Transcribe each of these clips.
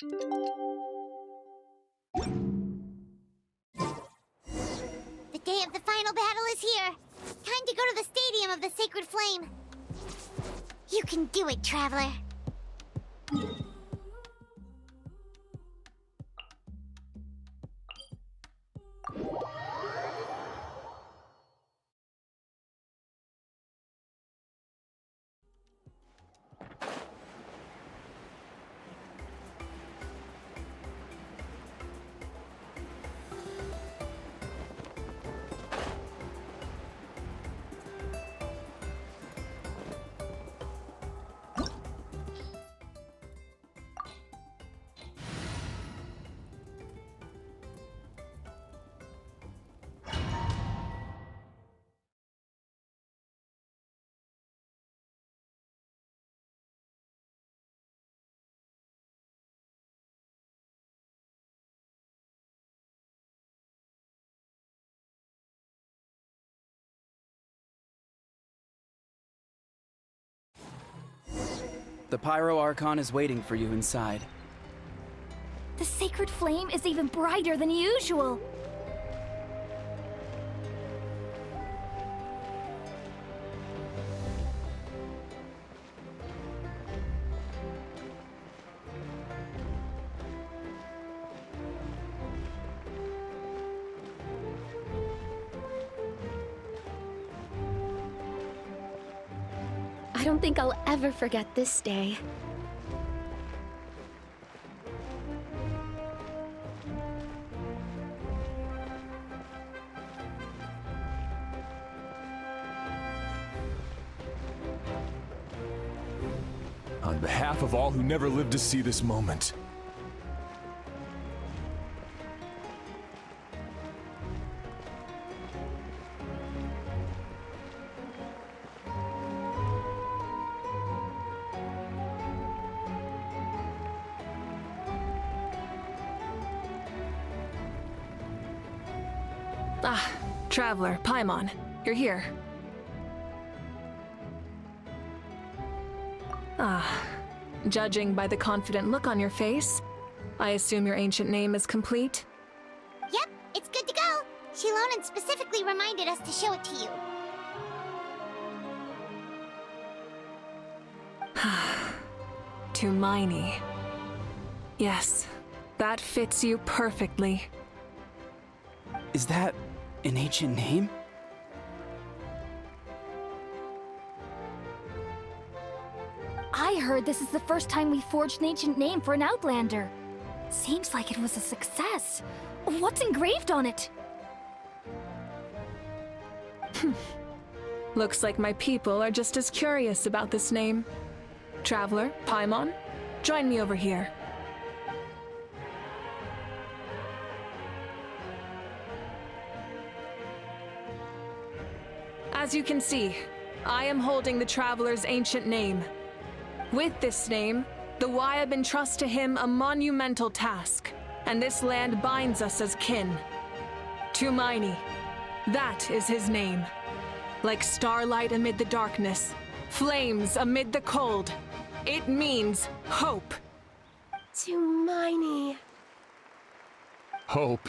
The day of the final battle is here. Time to go to the Stadium of the Sacred Flame. You can do it, Traveler. The Pyro Archon is waiting for you inside. The sacred flame is even brighter than usual. I don't think I'll ever forget this day. On behalf of all who never lived to see this moment, Traveler, Paimon, you're here. Judging by the confident look on your face, I assume your ancient name is complete? Yep, it's good to go. Shilonen specifically reminded us to show it to you. Tumaini. Yes, that fits you perfectly. Is that an ancient name? I heard this is the first time we forged an ancient name for an Outlander. Seems like it was a success. What's engraved on it? Looks like my people are just as curious about this name. Traveler, Paimon, join me over here. As you can see, I am holding the Traveler's ancient name. With this name, the Wayab entrust to him a monumental task, and this land binds us as kin. Tumaini, that is his name. Like starlight amid the darkness, flames amid the cold, it means hope. Tumaini. hope.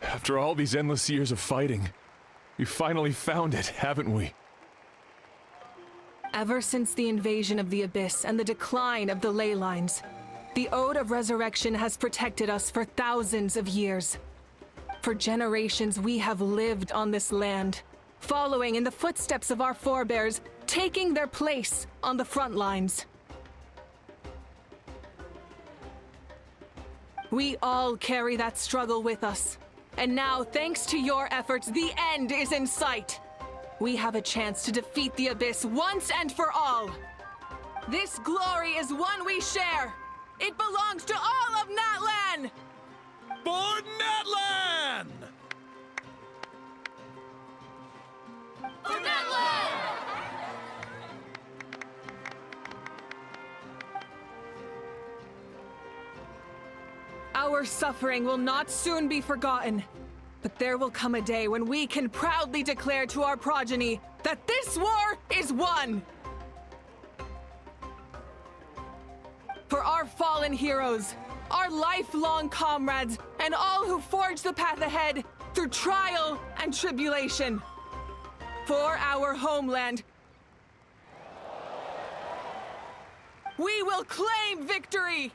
After all these endless years of fighting, we finally found it, haven't we? Ever since the invasion of the Abyss and the decline of the ley lines, the Ode of Resurrection has protected us for thousands of years. For generations we have lived on this land, following in the footsteps of our forebears, taking their place on the front lines. We all carry that struggle with us. And now, thanks to your efforts, the end is in sight. We have a chance to defeat the Abyss once and for all. This glory is one we share. It belongs to all of Natlan! For Natlan! For Natlan! Our suffering will not soon be forgotten. But there will come a day when we can proudly declare to our progeny that this war is won! For our our fallen heroes, our lifelong comrades, and all who forge the path ahead through trial and tribulation. For our homeland, we will claim victory!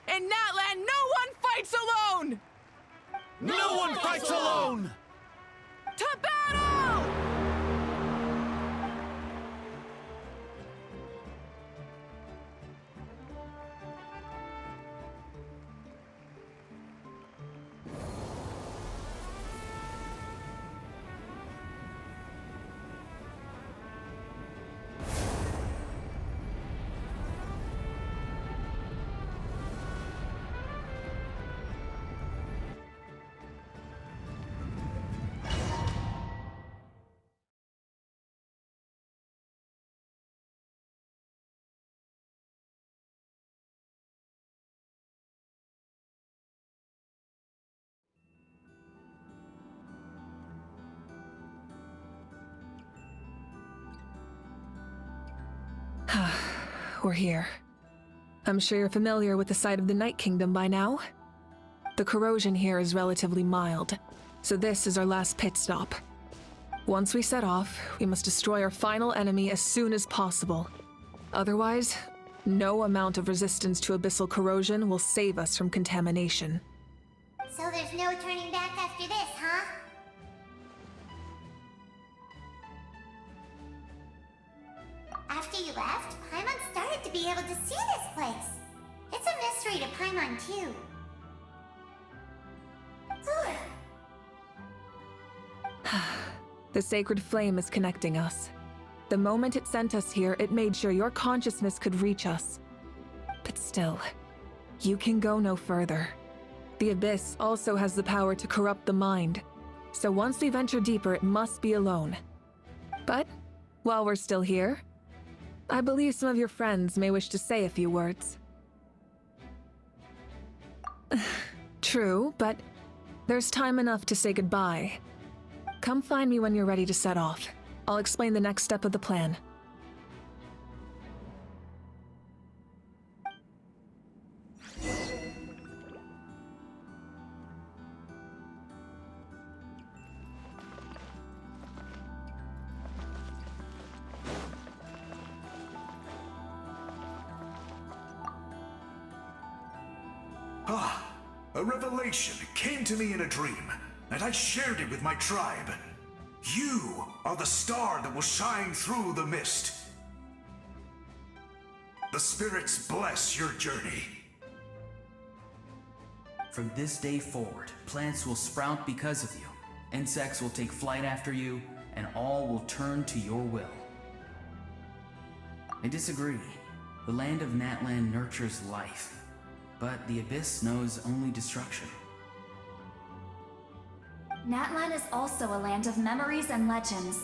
In that land, no one fights alone! No one fights alone! To battle! We're here. I'm sure you're familiar with the site of the Night Kingdom by now. The corrosion here is relatively mild, so this is our last pit stop. Once we set off, we must destroy our final enemy as soon as possible. Otherwise, no amount of resistance to abyssal corrosion will save us from contamination. So there's no turning back after this, huh? After you left, Paimon started to be able to see this place. It's a mystery to Paimon, too. The sacred flame is connecting us. The moment it sent us here, it made sure your consciousness could reach us. But still, you can go no further. The Abyss also has the power to corrupt the mind, so once we venture deeper, it must be alone. But, while we're still here, I believe some of your friends may wish to say a few words. True, but there's time enough to say goodbye. Come find me when you're ready to set off. I'll explain the next step of the plan. A revelation came to me in a dream, and I shared it with my tribe. You are the star that will shine through the mist. The spirits bless your journey. From this day forward, plants will sprout because of you, insects will take flight after you, and all will turn to your will. I disagree. The land of Natlan nurtures life. But the Abyss knows only destruction. Natlan is also a land of memories and legends.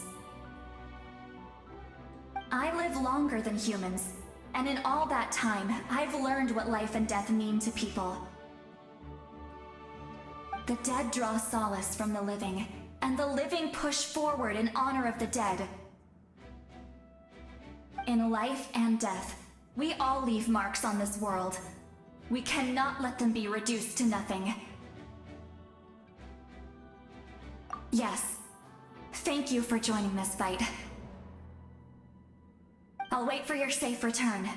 I live longer than humans, and in all that time, I've learned what life and death mean to people. The dead draw solace from the living, and the living push forward in honor of the dead. In life and death, we all leave marks on this world. We cannot let them be reduced to nothing. Yes. Thank you for joining this fight. I'll wait for your safe return.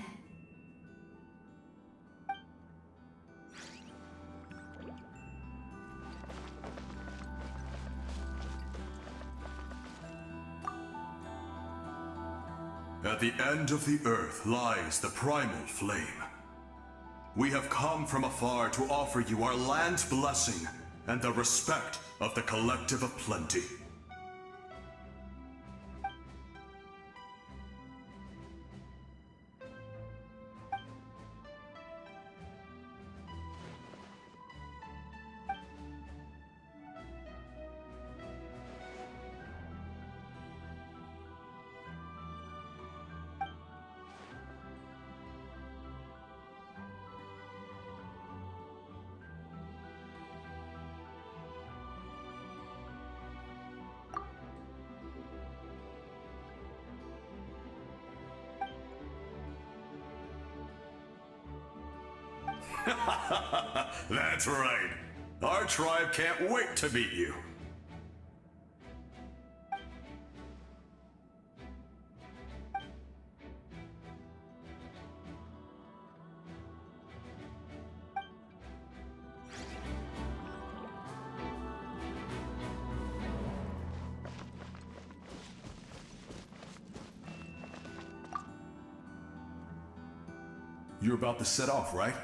At the end of the earth lies the primal flame. We have come from afar to offer you our land's blessing and the respect of the Collective of Plenty. That's right. Our tribe can't wait to meet you. You're about to set off, right?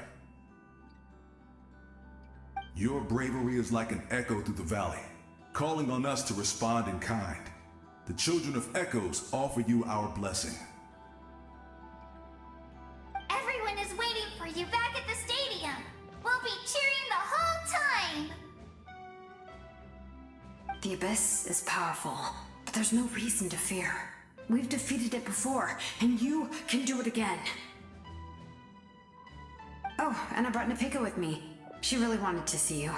Your bravery is like an echo through the valley, calling on us to respond in kind. The children of Echoes offer you our blessing. Everyone is waiting for you back at the stadium. We'll be cheering the whole time. The Abyss is powerful, but there's no reason to fear. We've defeated it before, and you can do it again. Oh, and I brought Nepika with me. She really wanted to see you.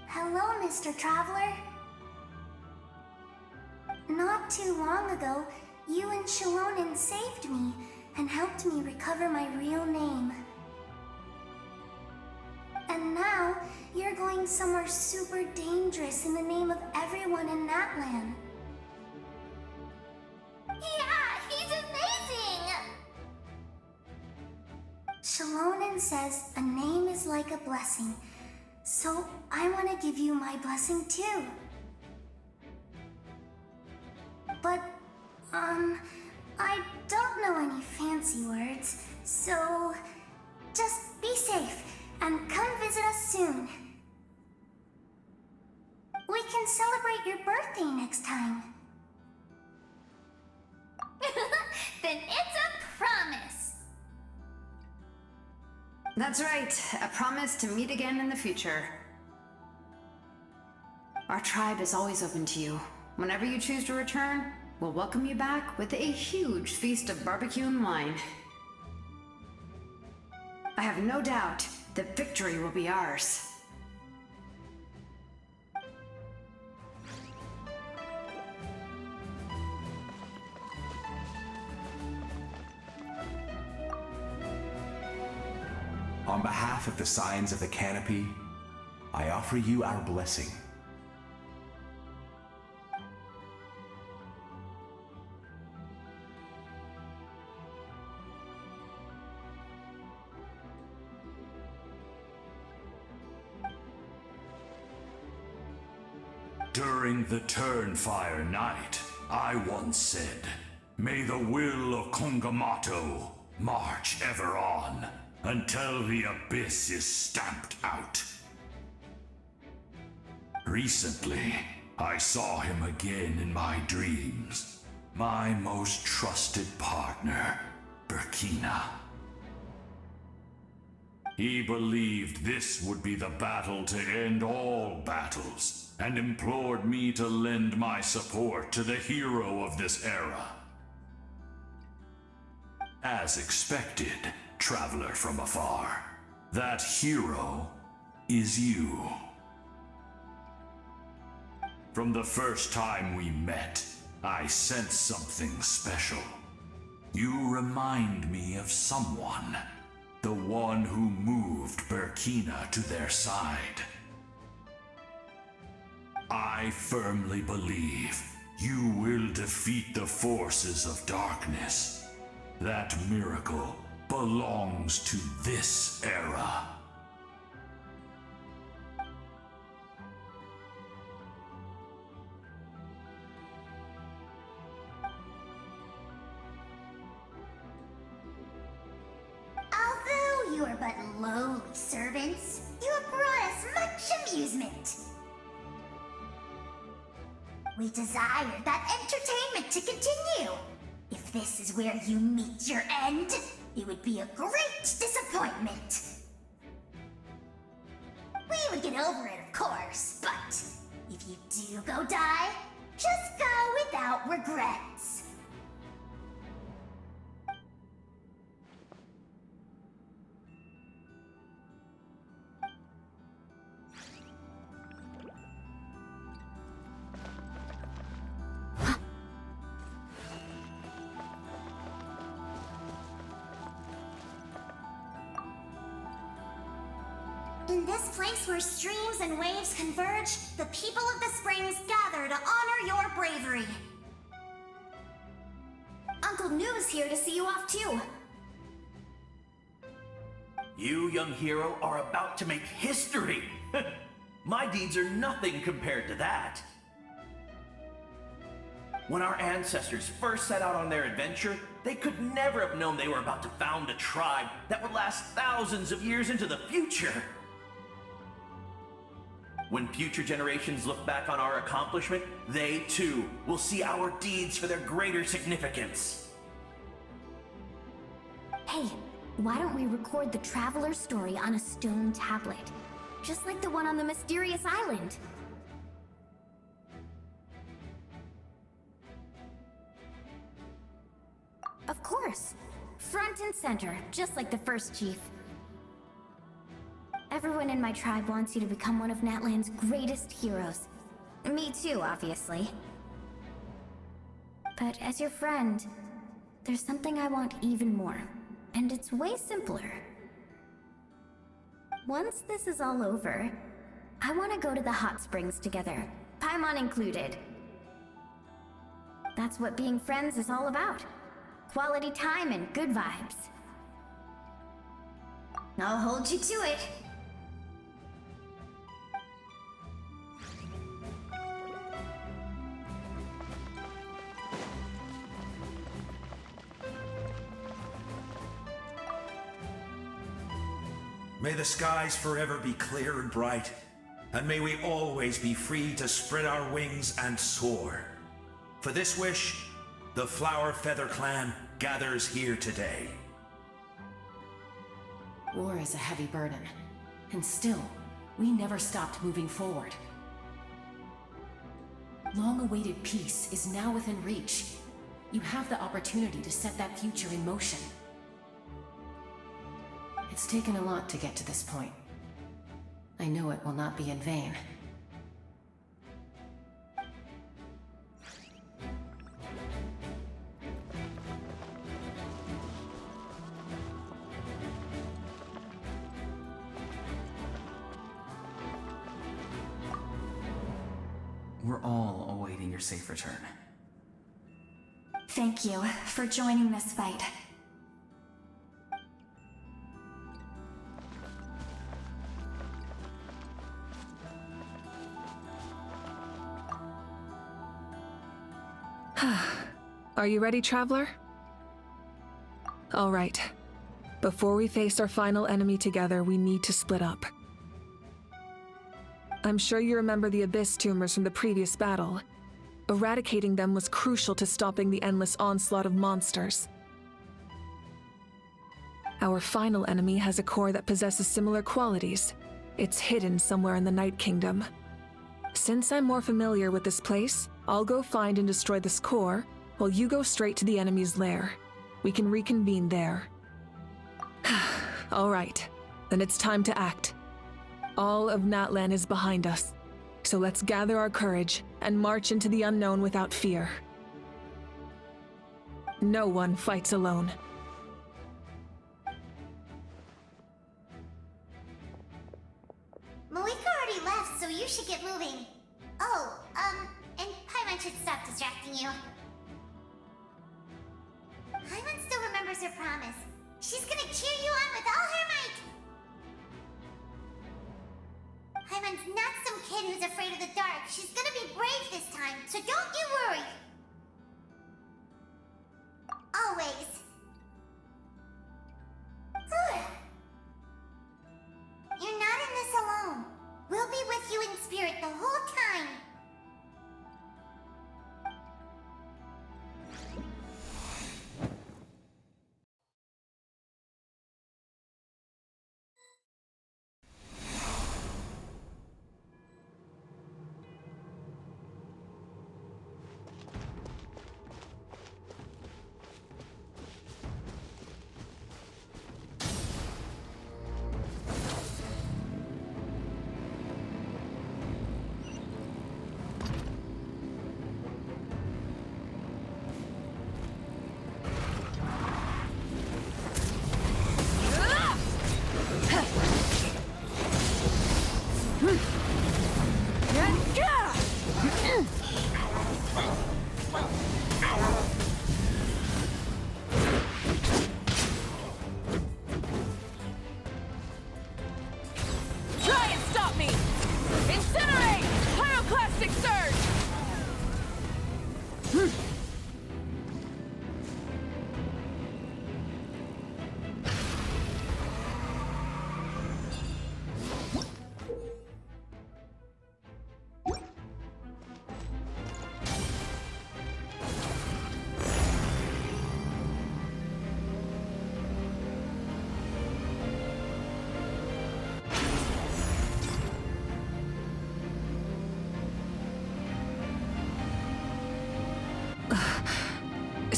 Hello, Mr. Traveler. Not too long ago, you and Shalonen saved me and helped me recover my real name. And now, you're going somewhere super dangerous in the name of everyone in that land. Yeah, he's amazing! Shalonen says a name is like a blessing, so I want to give you my blessing too. But, I don't know any fancy words, so just be safe and come visit us soon. We can celebrate your birthday next time. Then it's a promise. That's right, a promise to meet again in the future. Our tribe is always open to you. Whenever you choose to return, we'll welcome you back with a huge feast of barbecue and wine. I have no doubt that victory will be ours. On behalf of the Signs of the Canopy, I offer you our blessing. During the Turnfire Night, I once said, "May the will of Kongamato march ever on, until the abyss is stamped out." Recently, I saw him again in my dreams. My most trusted partner, Burkina. He believed this would be the battle to end all battles, and implored me to lend my support to the hero of this era. As expected, traveler from afar, that hero is you. From the first time we met, I sensed something special. You remind me of someone, the one who moved Burkina to their side. I firmly believe you will defeat the forces of darkness. That miracle belongs to this era. Although you are but lowly servants, you have brought us much amusement. We desire that entertainment to continue. If this is where you meet your end, it would be a great disappointment. We would get over it, of course, but if you do go die, just go without regrets. In this place where streams and waves converge, the people of the Springs gather to honor your bravery. Uncle Noo's here to see you off too. You, young hero, are about to make history! My deeds are nothing compared to that. When our ancestors first set out on their adventure, they could never have known they were about to found a tribe that would last thousands of years into the future. When future generations look back on our accomplishment, they too will see our deeds for their greater significance. Hey, why don't we record the traveler's story on a stone tablet? Just like the one on the mysterious island. Of course. Front and center, just like the first chief. Everyone in my tribe wants you to become one of Natlan's greatest heroes. Me too, obviously. But as your friend, there's something I want even more. And it's way simpler. Once this is all over, I want to go to the hot springs together, Paimon included. That's what being friends is all about. Quality time and good vibes. I'll hold you to it. May the skies forever be clear and bright, and may we always be free to spread our wings and soar. For this wish, the Flower Feather Clan gathers here today. War is a heavy burden, and still, we never stopped moving forward. Long-awaited peace is now within reach. You have the opportunity to set that future in motion. It's taken a lot to get to this point. I know it will not be in vain. We're all awaiting your safe return. Thank you for joining this fight. Are you ready, traveler? All right. Before we face our final enemy together, we need to split up. I'm sure you remember the Abyss tumors from the previous battle. Eradicating them was crucial to stopping the endless onslaught of monsters. Our final enemy has a core that possesses similar qualities. It's hidden somewhere in the Night Kingdom. Since I'm more familiar with this place, I'll go find and destroy this core, while you go straight to the enemy's lair. We can reconvene there. All right, then it's time to act. All of Natlan is behind us, so let's gather our courage and march into the unknown without fear. No one fights alone. Malika already left, so you should get moving. Oh, and Paimon should stop distracting you. Paimon still remembers her promise. She's gonna cheer you on with all her might! Paimon's not some kid who's afraid of the dark. She's gonna be brave this time, so don't you worry! Always. You're not in this alone. We'll be with you in spirit the whole time.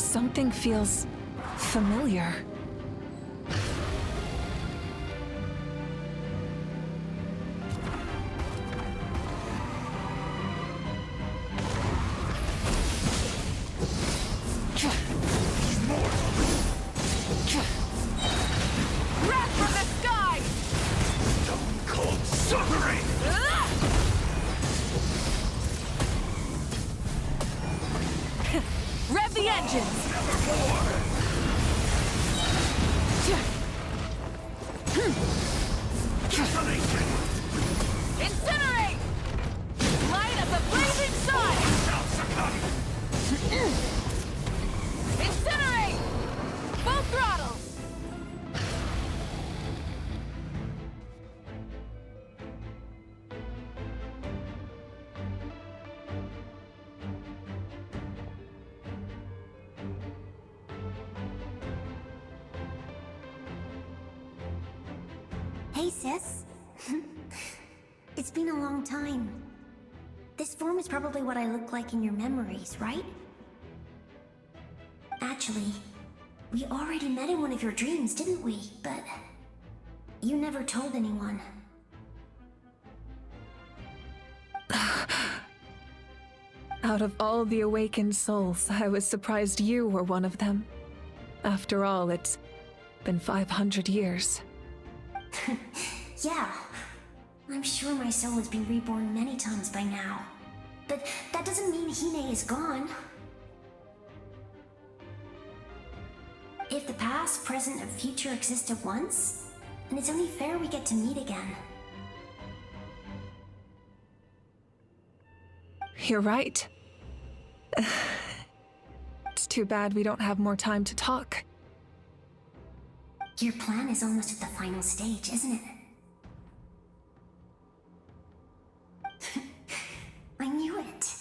Something feels familiar. Wrath from the sky! Stone cold suffering! Rev the engines! Incinerate! Light up the blazing sun! Incinerate! Full throttle! Hey, sis. It's been a long time. This form is probably what I look like in your memories, right? Actually, we already met in one of your dreams, didn't we? But you never told anyone. Out of all the awakened souls, I was surprised you were one of them. After all, it's been 500 years. Yeah. I'm sure my soul has been reborn many times by now. But that doesn't mean Hine is gone. If the past, present, and future exist at once, then it's only fair we get to meet again. You're right. It's too bad we don't have more time to talk. Your plan is almost at the final stage, isn't it? I knew it.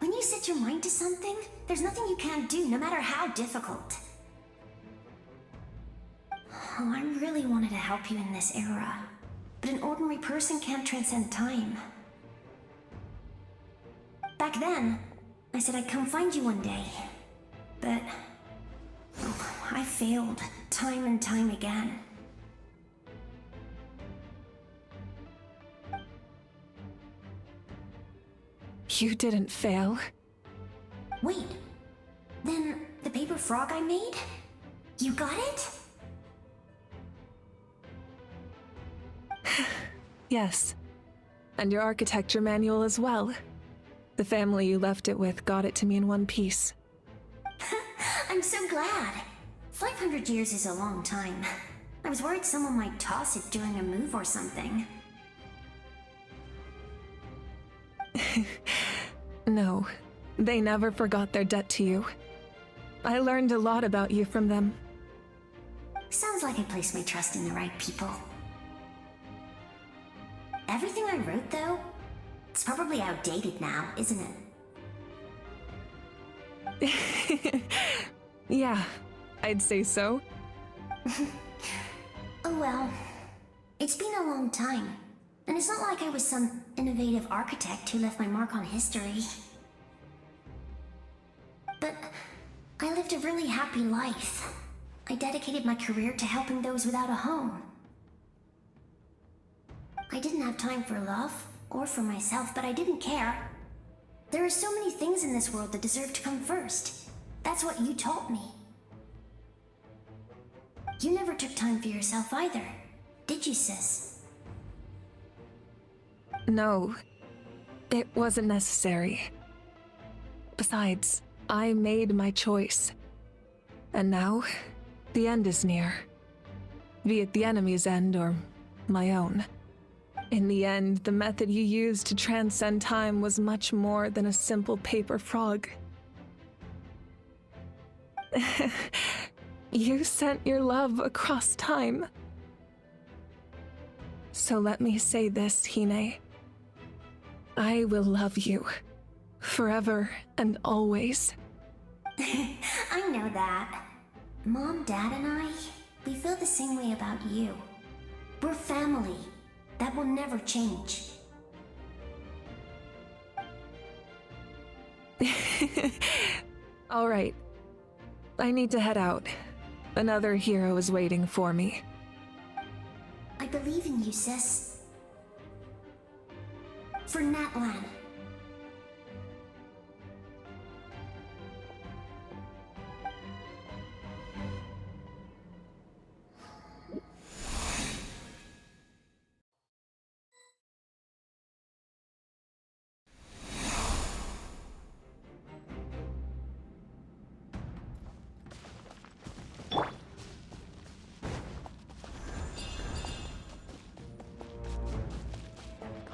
When you set your mind to something, there's nothing you can't do, no matter how difficult. Oh, I really wanted to help you in this era, but an ordinary person can't transcend time. Back then, I said I'd come find you one day, but I failed time and time again. You didn't fail. Wait, then the paper frog I made? You got it? Yes. And your architecture manual as well. The family you left it with got it to me in one piece. I'm so glad. 500 years is a long time. I was worried someone might toss it during a move or something. No, they never forgot their debt to you. I learned a lot about you from them. Sounds like I placed my trust in the right people. Everything I wrote, though, it's probably outdated now, isn't it? Yeah, I'd say so. Oh well, it's been a long time. And it's not like I was some innovative architect who left my mark on history. But I lived a really happy life. I dedicated my career to helping those without a home. I didn't have time for love, or for myself, but I didn't care. There are so many things in this world that deserve to come first. That's what you taught me. You never took time for yourself either, did you, sis? No, it wasn't necessary. Besides, I made my choice. And now, the end is near. Be it the enemy's end or my own. In the end, the method you used to transcend time was much more than a simple paper frog. You sent your love across time. So let me say this, Hine. I will love you. Forever and always. I know that. Mom, Dad, and I, we feel the same way about you. We're family. That will never change. All right. I need to head out. Another hero is waiting for me. I believe in you, sis. For Natlan.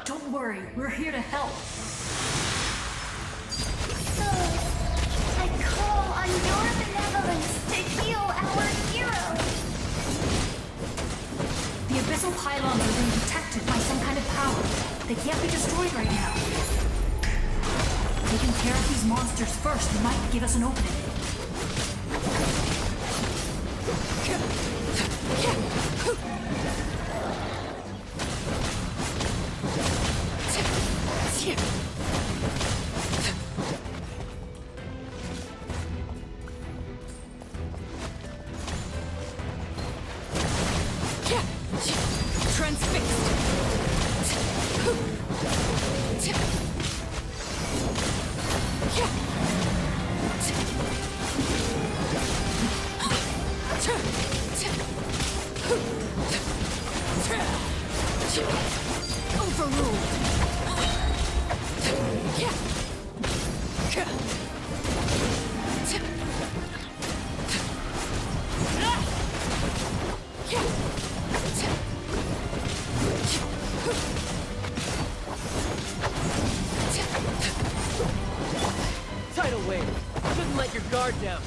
Don't worry, we're here to help. So, I call on your benevolence to heal our hero. The abyssal pylons are being protected by some kind of power. They can't be destroyed right now. Taking care of these monsters first might give us an opening. Tidal wave. Shouldn't let your guard down.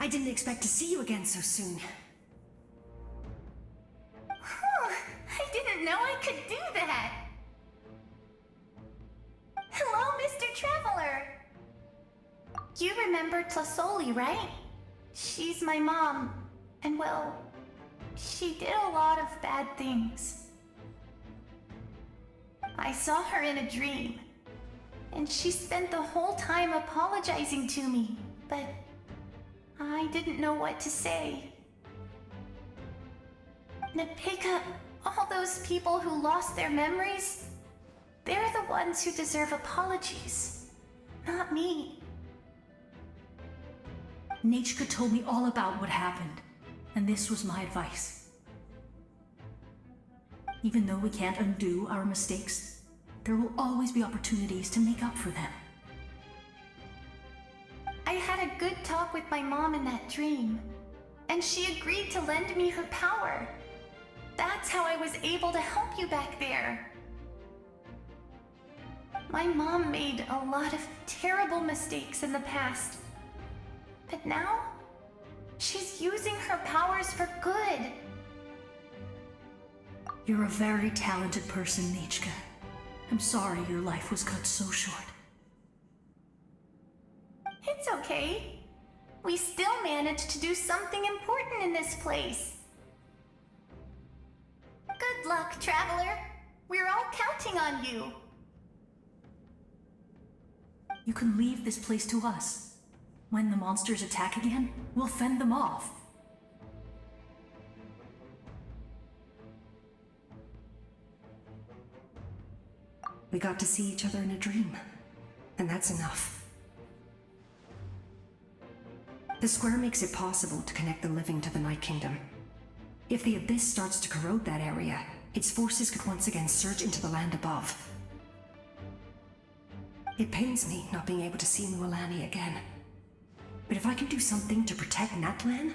I didn't expect to see you again so soon. I didn't know I could do that. Hello, Mr. Traveler. You remember Tlasoli, right? She's my mom, and well, she did a lot of bad things. I saw her in a dream, and she spent the whole time apologizing to me, but I didn't know what to say. Napika, all those people who lost their memories, they're the ones who deserve apologies, not me. Nachka told me all about what happened, and this was my advice. Even though we can't undo our mistakes, there will always be opportunities to make up for them. I had a good talk with my mom in that dream, and she agreed to lend me her power. That's how I was able to help you back there. My mom made a lot of terrible mistakes in the past, but now she's using her powers for good. You're a very talented person, Nachka. I'm sorry your life was cut so short. It's okay. We still managed to do something important in this place. Good luck, Traveler. We're all counting on you. You can leave this place to us. When the monsters attack again, we'll fend them off. We got to see each other in a dream, and that's enough. The square makes it possible to connect the living to the Night Kingdom. If the Abyss starts to corrode that area, its forces could once again surge into the land above. It pains me not being able to see Mualani again. But if I can do something to protect Natlan,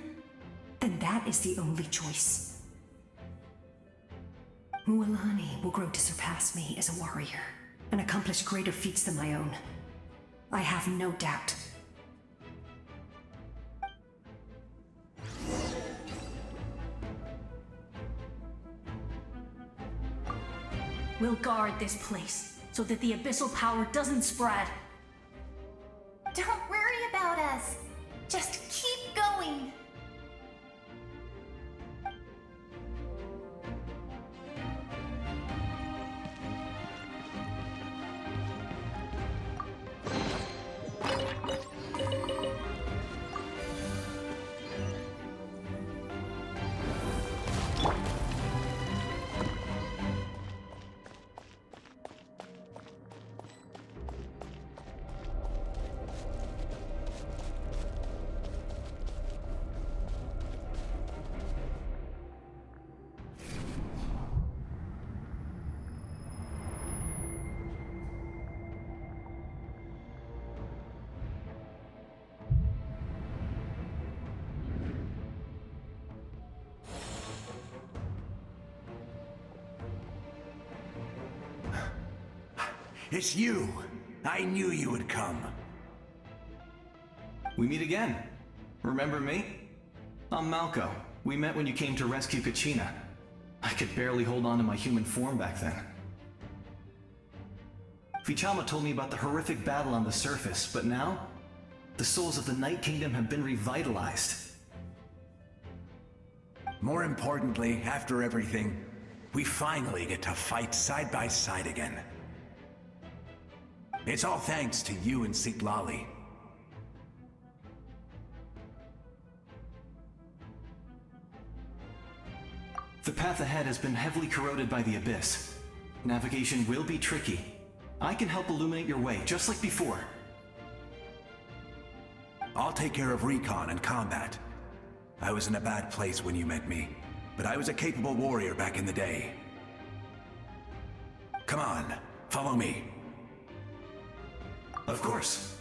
then that is the only choice. Mualani will grow to surpass me as a warrior, and accomplish greater feats than my own. I have no doubt. We'll guard this place, so that the abyssal power doesn't spread. Don't worry about us. Just keep going. it's you. I knew you would come. We meet again. Remember me? I'm Malco. We met when you came to rescue Kachina. I could barely hold on to my human form back then. Vichama told me about the horrific battle on the surface, but now, the souls of the Night Kingdom have been revitalized. More importantly, after everything, we finally get to fight side by side again. It's all thanks to you and Sitlali. The path ahead has been heavily corroded by the Abyss. Navigation will be tricky. I can help illuminate your way, just like before. I'll take care of recon and combat. I was in a bad place when you met me, but I was a capable warrior back in the day. Come on, follow me. Of course.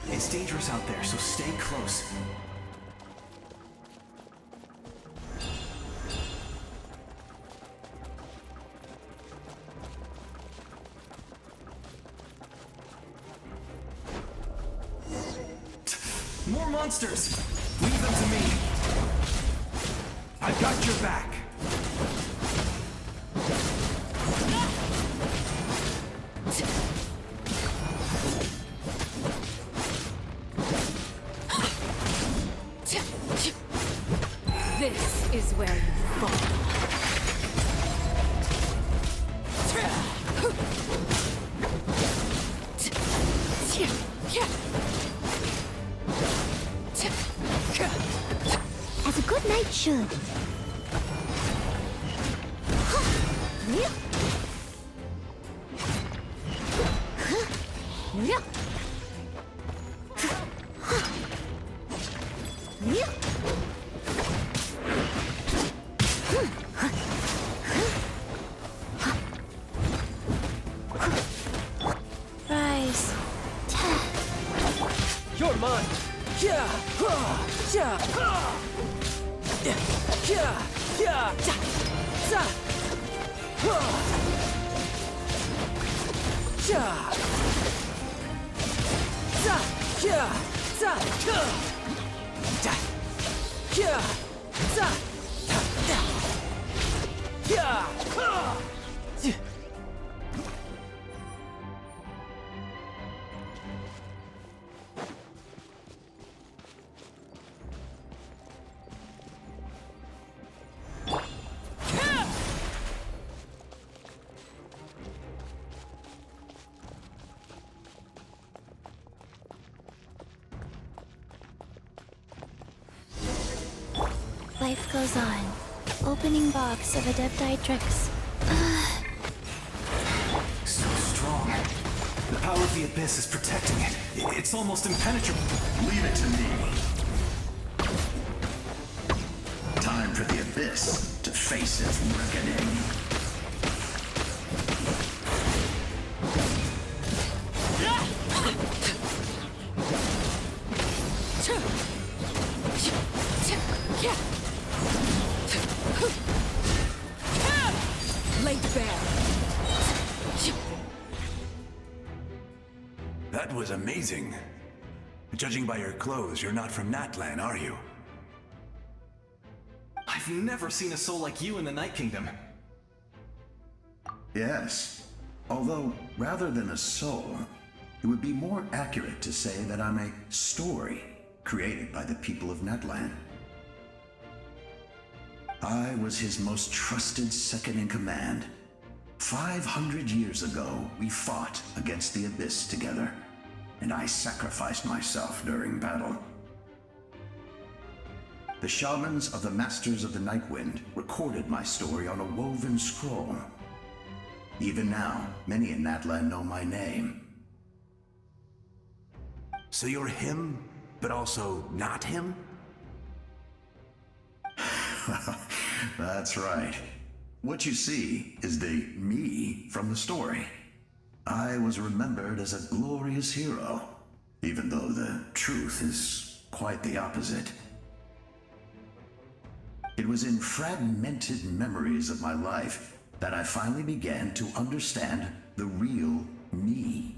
It's dangerous out there, so stay close. More monsters! Leave them to me! I've got your back! This is where you fall. As a good knight should. Rise. You're mine. Life goes on. Opening box of Adepti tricks. So strong. The power of the Abyss is protecting it. It's almost impenetrable. Leave it to me. Time for the Abyss to face its reckoning. Laid bare. That was amazing. Judging by your clothes, you're not from Natlan, are you? I've never seen a soul like you in the Night Kingdom. Yes. Although, rather than a soul, it would be more accurate to say that I'm a story created by the people of Natlan. I was his most trusted second-in-command. 500 years ago, we fought against the Abyss together, and I sacrificed myself during battle. The shamans of the Masters of the Nightwind recorded my story on a woven scroll. Even now, many in Natlan know my name. So you're him, but also not him? That's right. What you see is the me from the story. I was remembered as a glorious hero, even though the truth is quite the opposite. It was in fragmented memories of my life that I finally began to understand the real me.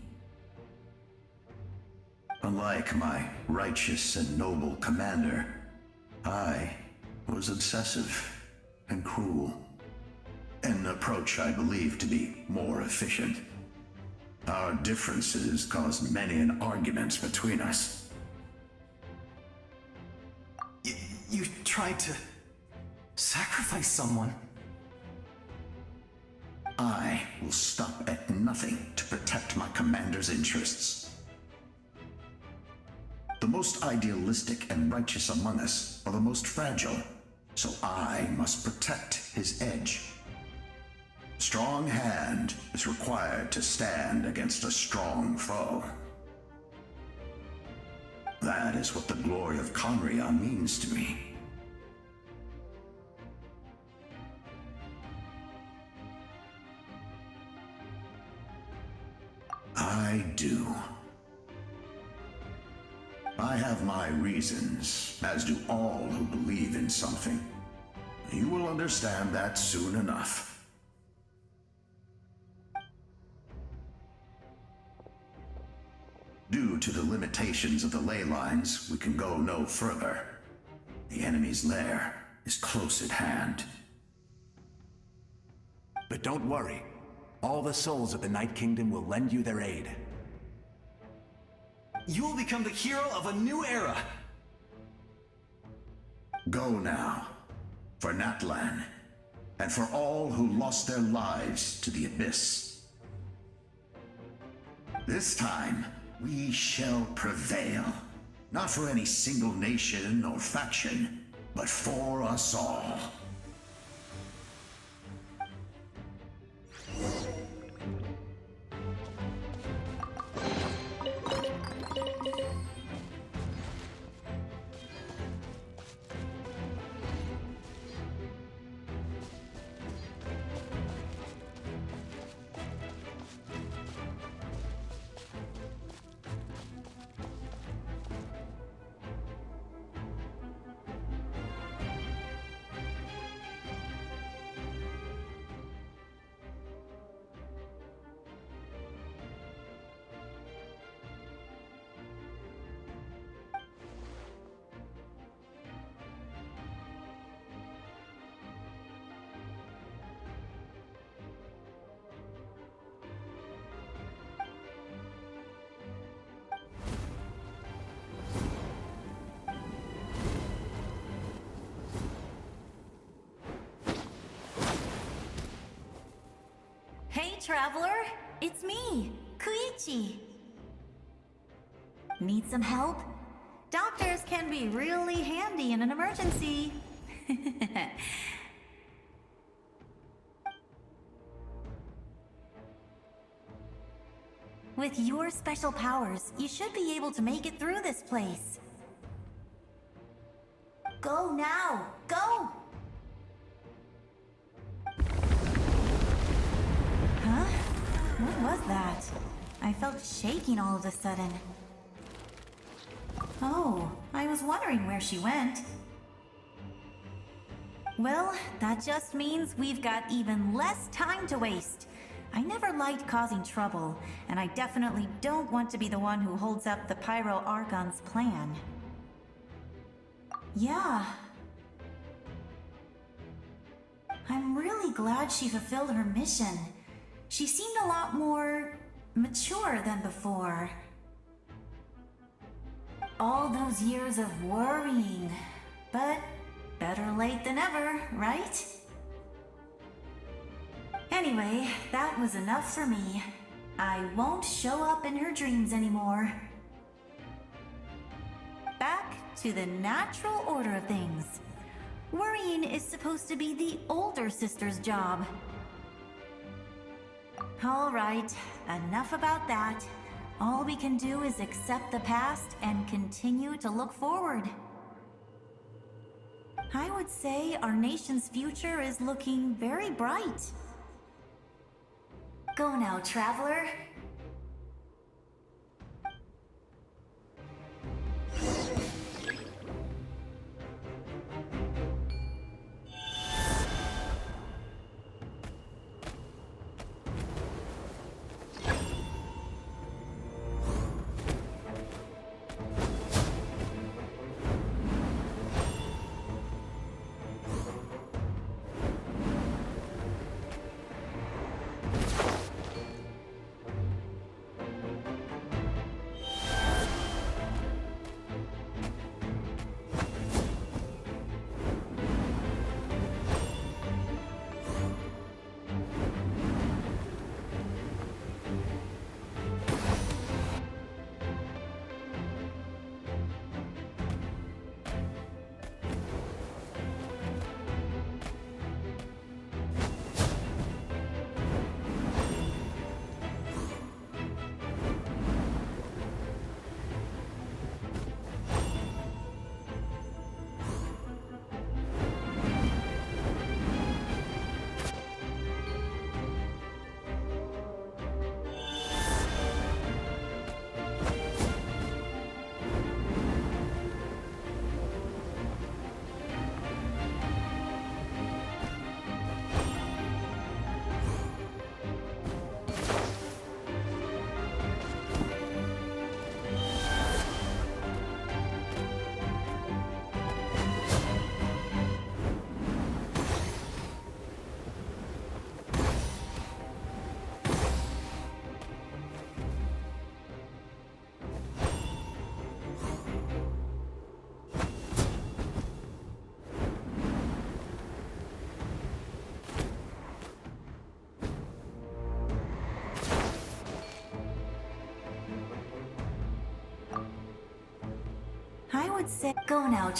Unlike my righteous and noble commander, I was obsessive and cruel. An approach I believe to be more efficient. Our differences caused many an arguments between us. You tried to sacrifice someone. I will stop at nothing to protect my commander's interests. The most idealistic and righteous among us are the most fragile, so I must protect his edge. Strong hand is required to stand against a strong foe. That is what the glory of Conria means to me. I do. I have my reasons, as do all who believe in something. You will understand that soon enough. Due to the limitations of the ley lines, we can go no further. The enemy's lair is close at hand. But don't worry. All the souls of the Night Kingdom will lend you their aid. You will become the hero of a new era! Go now, for Natlan, and for all who lost their lives to the Abyss. This time, we shall prevail, not for any single nation or faction, but for us all. Hey, traveler! It's me, Koichi. Need some help? Doctors can be really handy in an emergency. With your special powers, you should be able to make it through this place. Go now! Go! Huh? What was that? I felt shaking all of a sudden. Oh, I was wondering where she went. Well, that just means we've got even less time to waste. I never liked causing trouble, and I definitely don't want to be the one who holds up the Pyro Archon's plan. Yeah. I'm really glad she fulfilled her mission. She seemed a lot more mature than before. All those years of worrying, but better late than ever, right? Anyway, that was enough for me. I won't show up in her dreams anymore. Back to the natural order of things. Worrying is supposed to be the older sister's job. All right, enough about that. All we can do is accept the past and continue to look forward. I would say our nation's future is looking very bright. Go now, traveler. would say go now.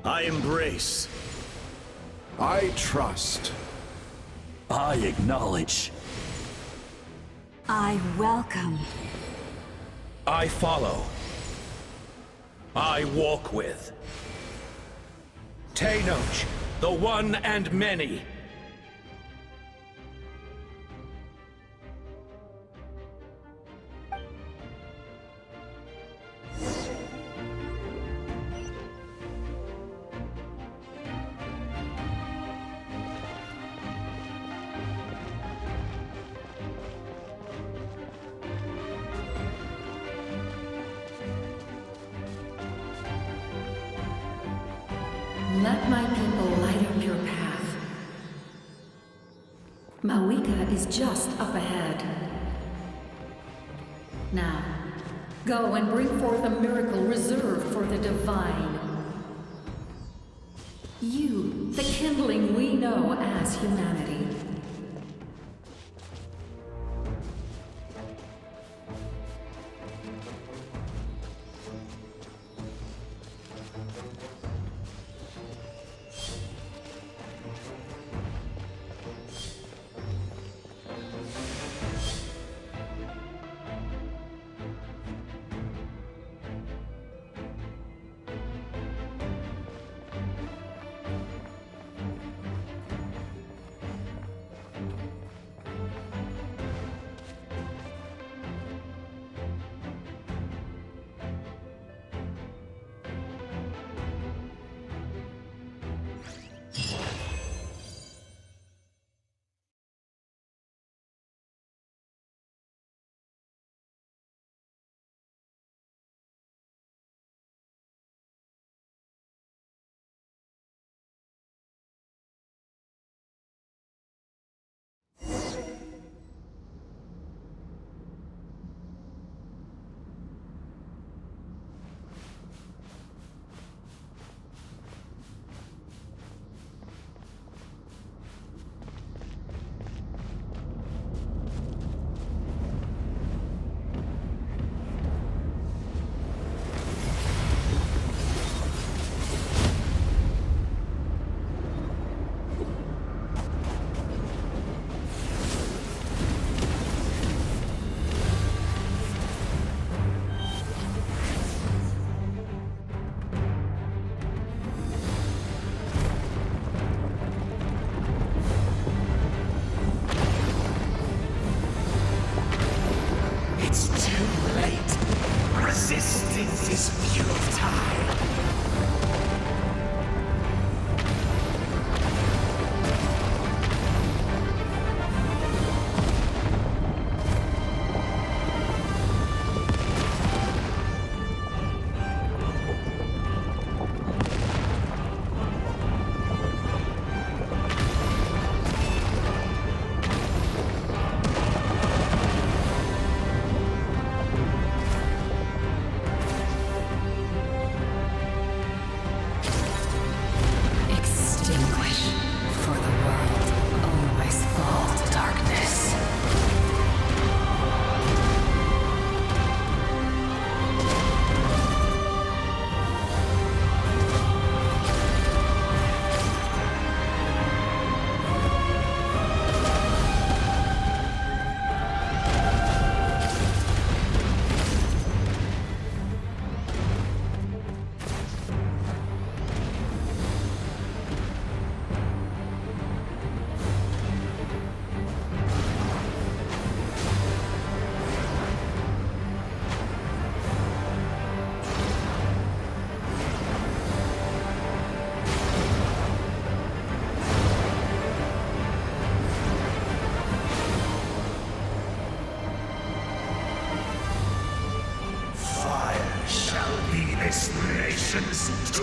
I embrace. I trust. I acknowledge. I welcome. I follow. I walk with. Tenoch, the one and many. Let my people light up your path. Mawika is just up ahead. Now, go and bring forth a miracle reserved for the divine. You, the kindling we know as humanity. Resistance is futile. Nations too.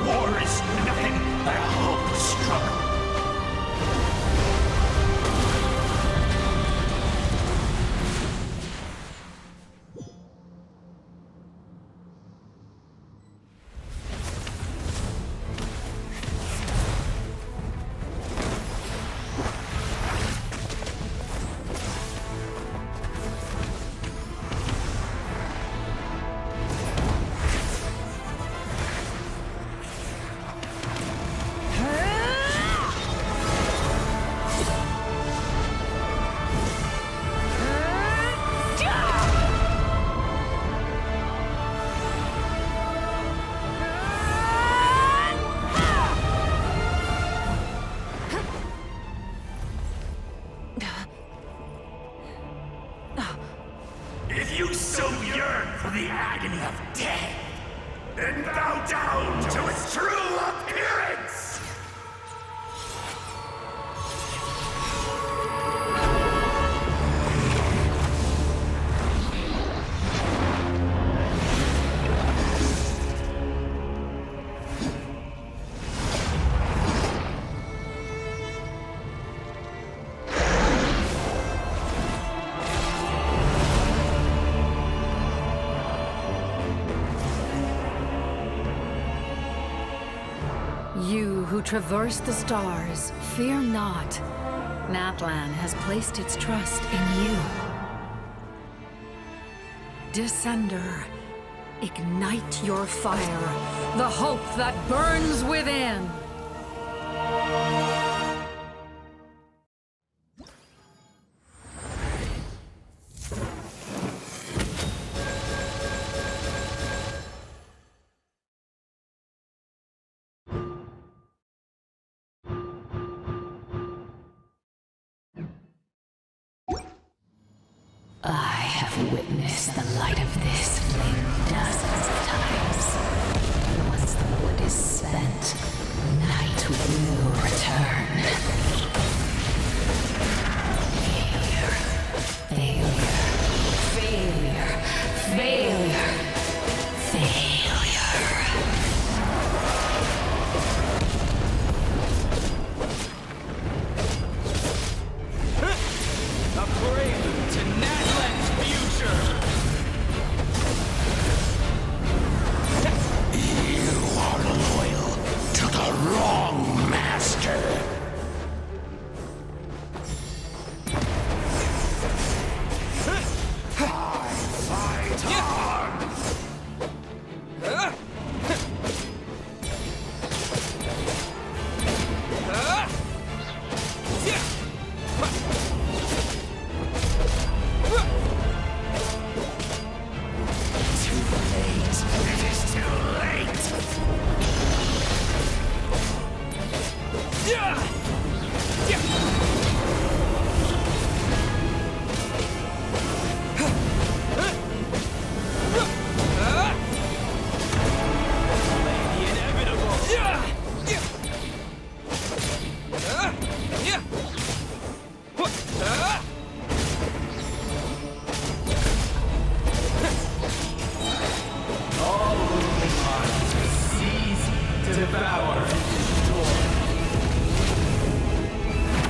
War is nothing but a hopeless struggle. the agony of death, and bow down to its true appearance! You who traverse the stars, fear not. Natlan has placed its trust in you. Descender, ignite your fire, the hope that burns within. I have witnessed the light of this flame dozens of times. Once the wood is spent, night will return. Failure. Failure. Failure. Failure. A prelude to Natlan's future! You are loyal to the wrong master! I fight hard!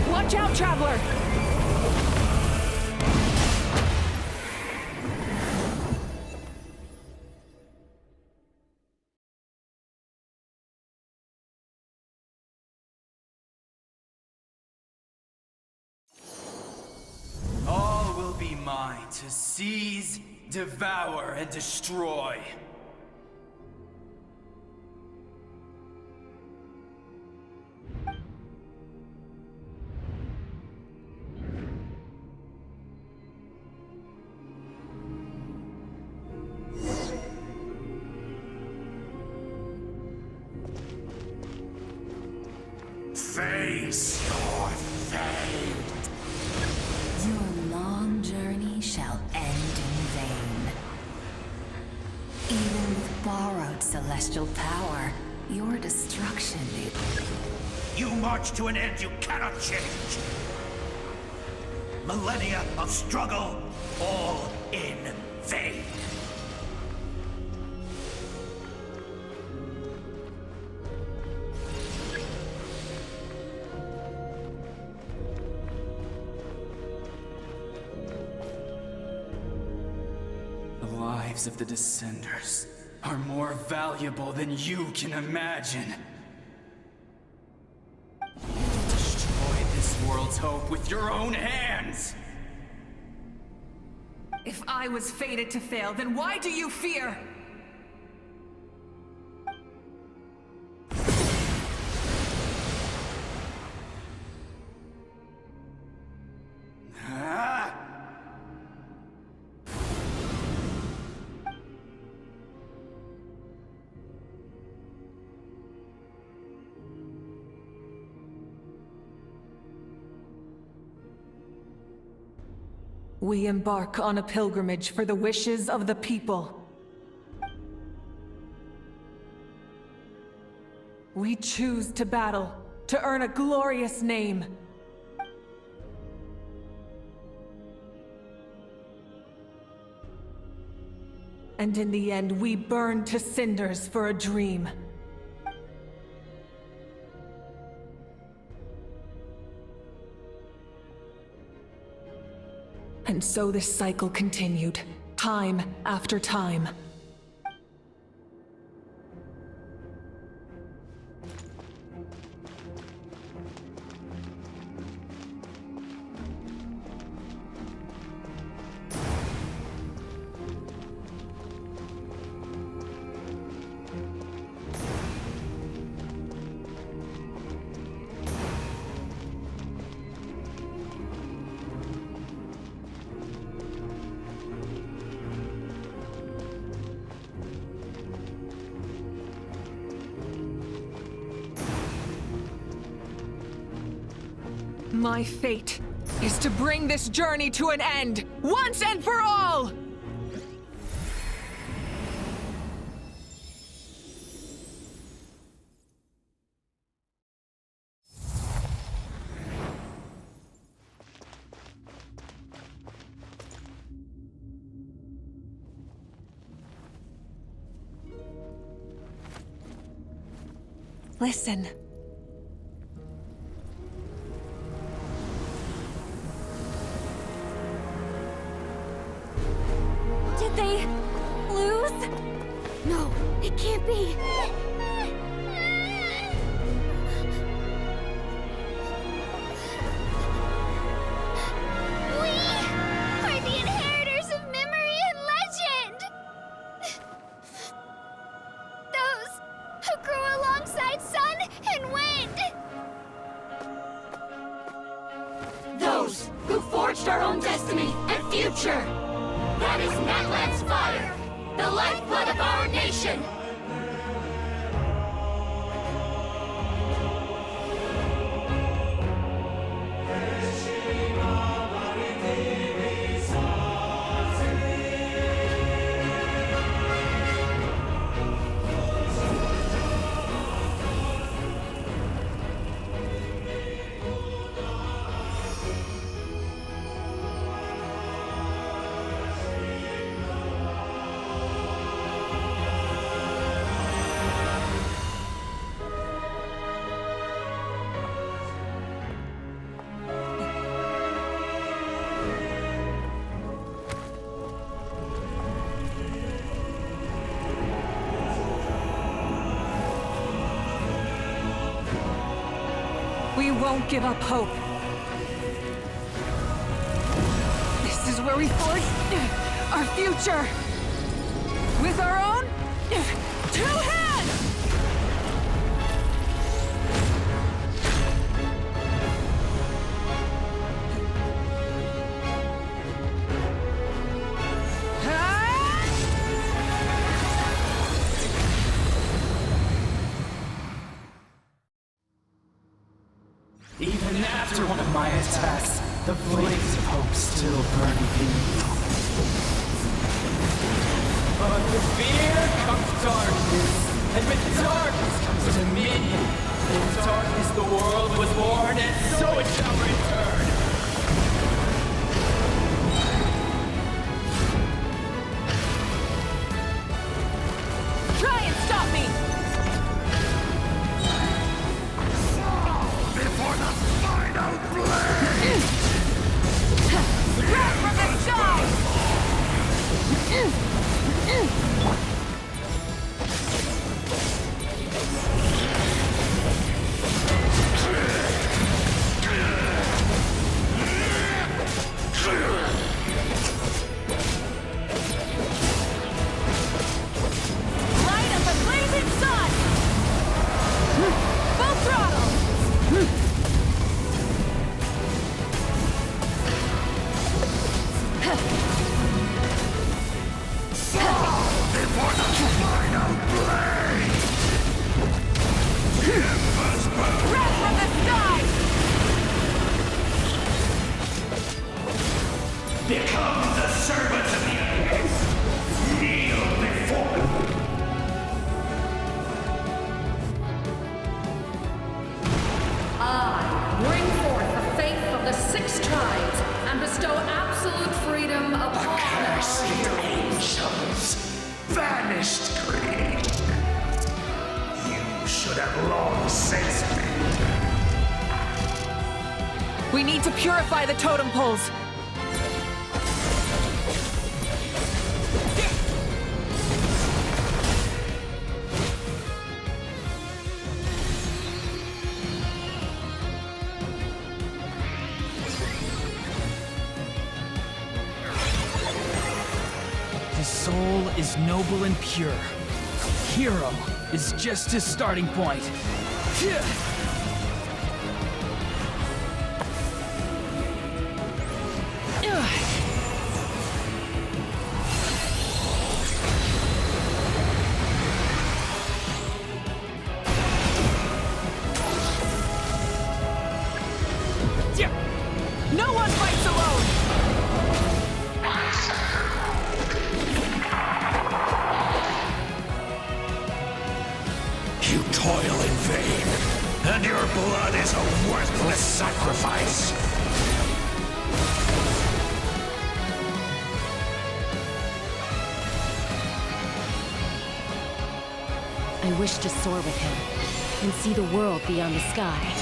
Watch out, Traveler! All will be mine to seize, devour, and destroy. Face your fate! Your long journey shall end in vain. Even with borrowed celestial power, your destruction You march to an end you cannot change! Millennia of struggle, all in vain! The lives of the Descenders are more valuable than you can imagine. You destroyed this world's hope with your own hands! If I was fated to fail, then why do you fear? We embark on a pilgrimage for the wishes of the people. We choose to battle, to earn a glorious name. And in the end, we burn to cinders for a dream. And so this cycle continued, time after time. My fate is to bring this journey to an end, once and for all! Listen. Did they lose? No, it can't be. We are the inheritors of memory and legend. Those who grew alongside sun and wind. Those who forged our own destiny and future. That is Natlan's fire, the lifeblood of our nation! We won't give up hope. This is where we forge our future. With our own 2 hands! Even after one of my attacks, the flames of hope still burn within me. But with fear comes darkness, and with darkness comes dominion. In darkness the world was born, and so it shall return. Try and stop me! Before the final blade! Grab from the side! Light up the blazing sun! Full throttle! Before the final blade! Red from the sky! Become the servants of the abyss! Kneel before We need to purify the totem poles. His soul is noble and pure. Hero is just his starting point. No one fights alone! You toil in vain, and your blood is a worthless sacrifice. I wish to soar with him and see the world beyond the sky.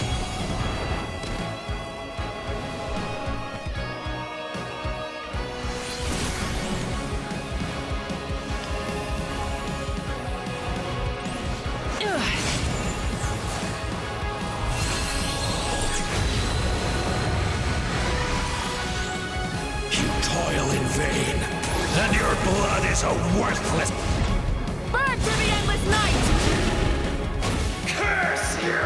You toil in vain, and your blood is a worthless... Burn to the endless night! Curse you!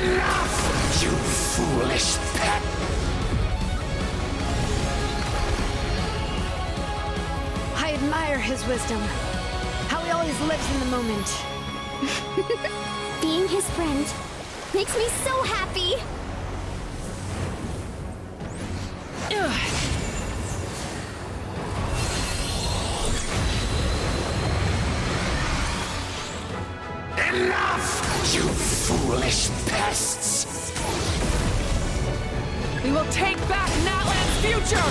Enough, you foolish pet! I admire his wisdom. How he always lives in the moment. Being his friend makes me so happy. Enough, you foolish pests! We will take back Natlan's future!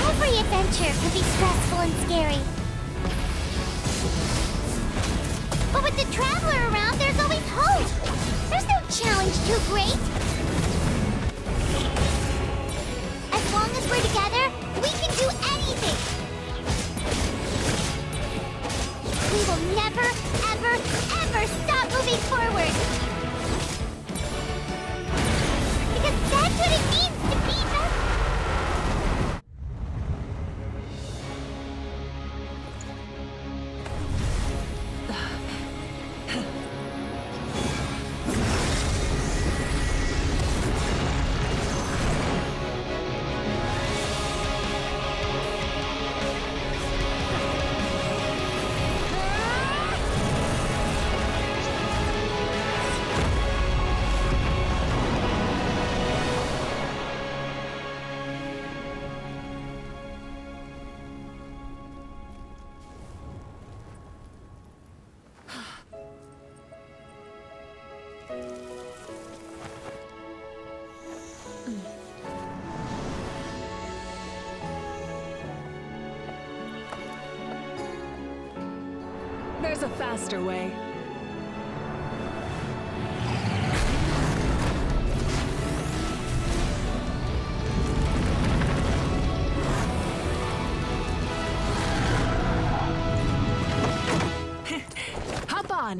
Every adventure can be stressful and scary. But with the Traveler around, there's always hope. There's no challenge too great. As long as we're together, we can do anything. We will never, ever, ever stop moving forward. Because that's what it means to be best. There's a faster way. Hop on!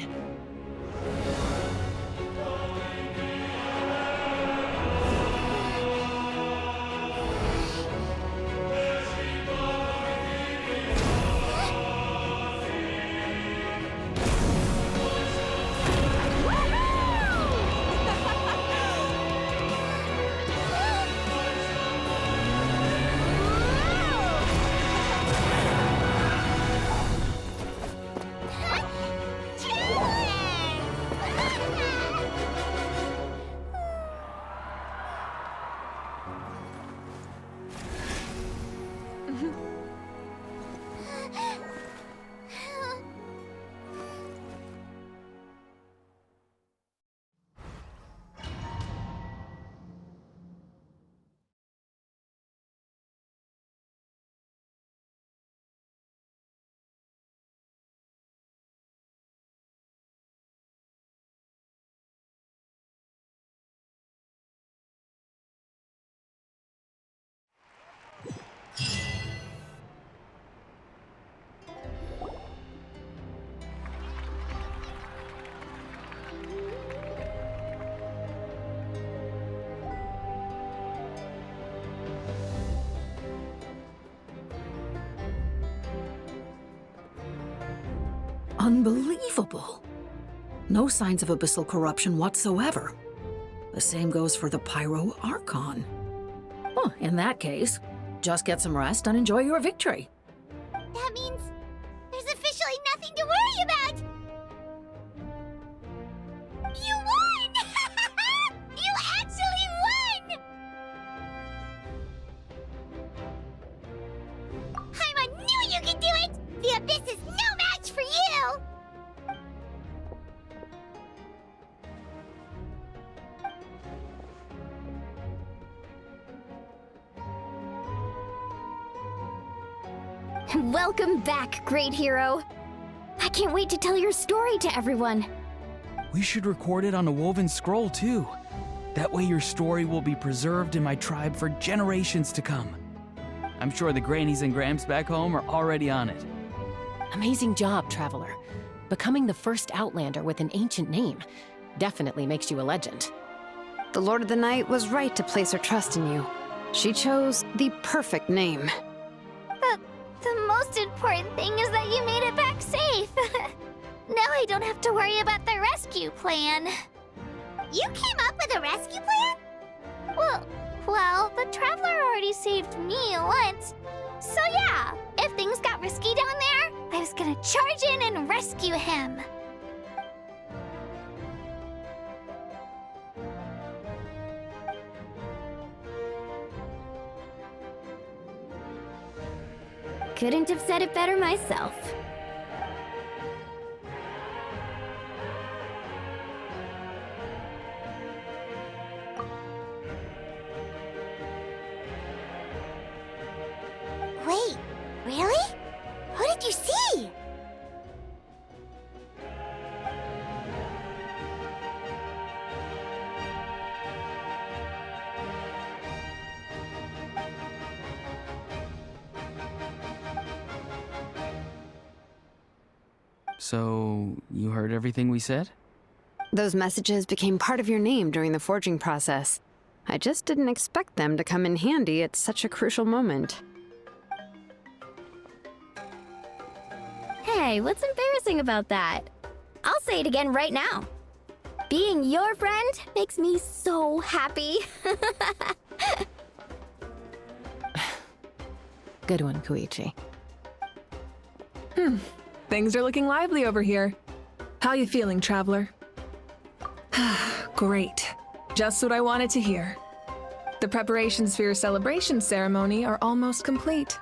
Unbelievable. No signs of abyssal corruption whatsoever. The same goes for the Pyro Archon. Well, in that case, just get some rest and enjoy your victory. That means there's officially nothing to worry about! You won! You actually won! Paimon knew you could do it! The Abyss is no match for you! Welcome back, great hero. I can't wait to tell your story to everyone. We should record it on a woven scroll, too. That way your story will be preserved in my tribe for generations to come. I'm sure the grannies and gramps back home are already on it. Amazing job, Traveler. Becoming the first Outlander with an ancient name definitely makes you a legend. The Lord of the Night was right to place her trust in you. She chose the perfect name. The most important thing is that you made it back safe. Now I don't have to worry about the rescue plan. You came up with a rescue plan? Well, the Traveler already saved me once. So yeah, if things got risky down there, I was gonna charge in and rescue him. Couldn't have said it better myself. Wait, really? Who did you see? So, you heard everything we said? Those messages became part of your name during the forging process. I just didn't expect them to come in handy at such a crucial moment. Hey, what's embarrassing about that? I'll say it again right now. Being your friend makes me so happy. Good one, Koichi. Things are looking lively over here. How you feeling, Traveler? Great. Just what I wanted to hear. The preparations for your celebration ceremony are almost complete.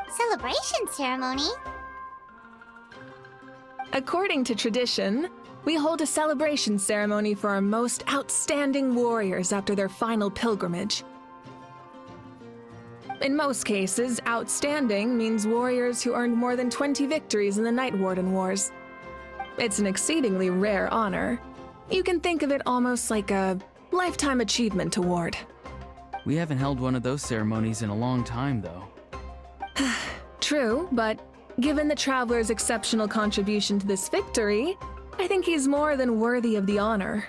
Celebration ceremony? According to tradition, we hold a celebration ceremony for our most outstanding warriors after their final pilgrimage. In most cases, outstanding means warriors who earned more than 20 victories in the Night Warden Wars. It's an exceedingly rare honor. You can think of it almost like a lifetime achievement award. We haven't held one of those ceremonies in a long time, though. True, but given the Traveler's exceptional contribution to this victory, I think he's more than worthy of the honor.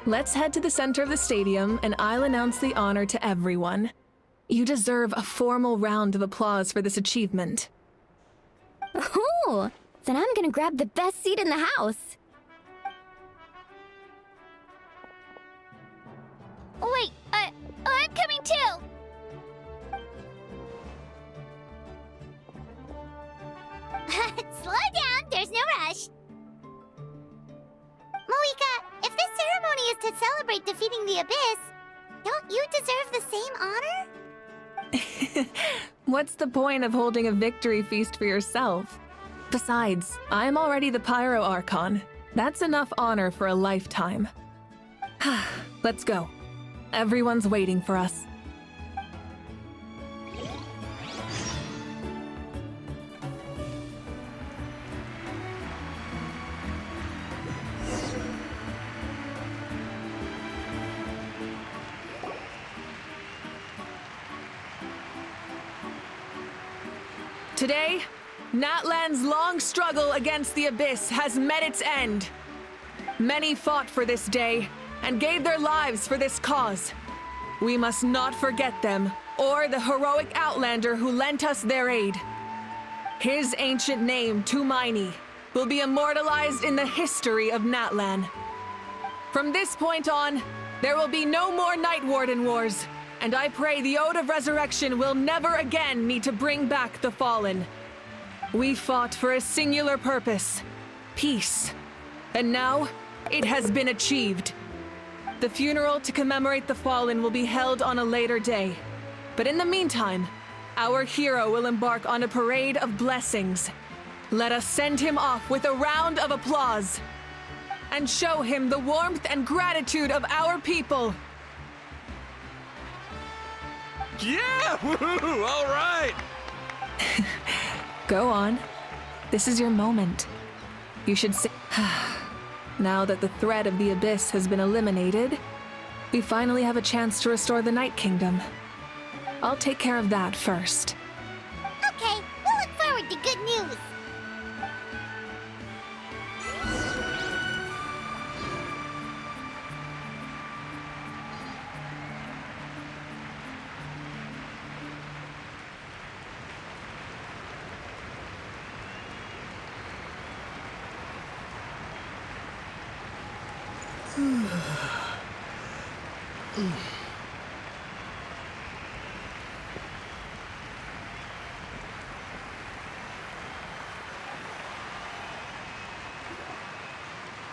Let's head to the center of the stadium and I'll announce the honor to everyone. You deserve a formal round of applause for this achievement. Ooh, then I'm gonna grab the best seat in the house. Wait, I'm coming too! Slow down, there's no rush. Moika, if this ceremony is to celebrate defeating the Abyss, don't you deserve the same honor? What's the point of holding a victory feast for yourself? Besides, I'm already the Pyro Archon. That's enough honor for a lifetime. Let's go. Everyone's waiting for us. Today, Natlan's long struggle against the Abyss has met its end. Many fought for this day and gave their lives for this cause. We must not forget them or the heroic Outlander who lent us their aid. His ancient name, Tumaini, will be immortalized in the history of Natlan. From this point on, there will be no more Night Warden Wars, and I pray the Ode of Resurrection will never again need to bring back the Fallen. We fought for a singular purpose, peace, and now it has been achieved. The funeral to commemorate the Fallen will be held on a later day, but in the meantime, our hero will embark on a parade of blessings. Let us send him off with a round of applause and show him the warmth and gratitude of our people. Yeah! Woohoo! All right! Go on. This is your moment. You should say. Now that the threat of the Abyss has been eliminated, we finally have a chance to restore the Night Kingdom. I'll take care of that first. Okay, we'll look forward to good news.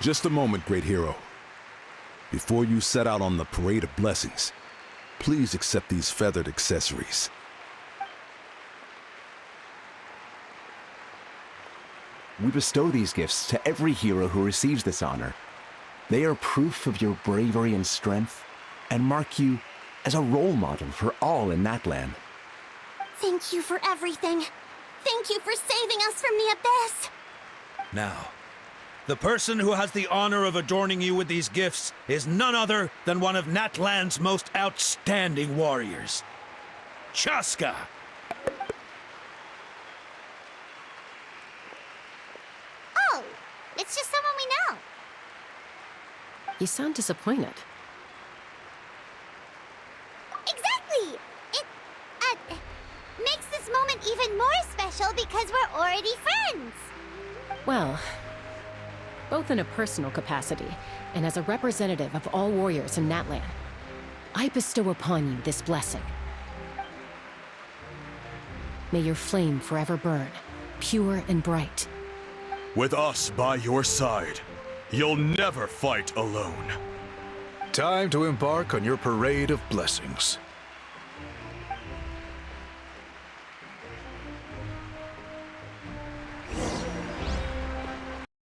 Just a moment, great hero. Before you set out on the parade of blessings, please accept these feathered accessories. We bestow these gifts to every hero who receives this honor. They are proof of your bravery and strength, and mark you as a role model for all in Natlan. Thank you for everything. Thank you for saving us from the Abyss. Now, the person who has the honor of adorning you with these gifts is none other than one of Natlan's most outstanding warriors, Chaska. Oh, it's just someone we know. You sound disappointed. Exactly! It, makes this moment even more special because we're already friends. Well, both in a personal capacity and as a representative of all warriors in Natlan, I bestow upon you this blessing. May your flame forever burn, pure and bright. With us by your side, you'll never fight alone. Time to embark on your parade of blessings.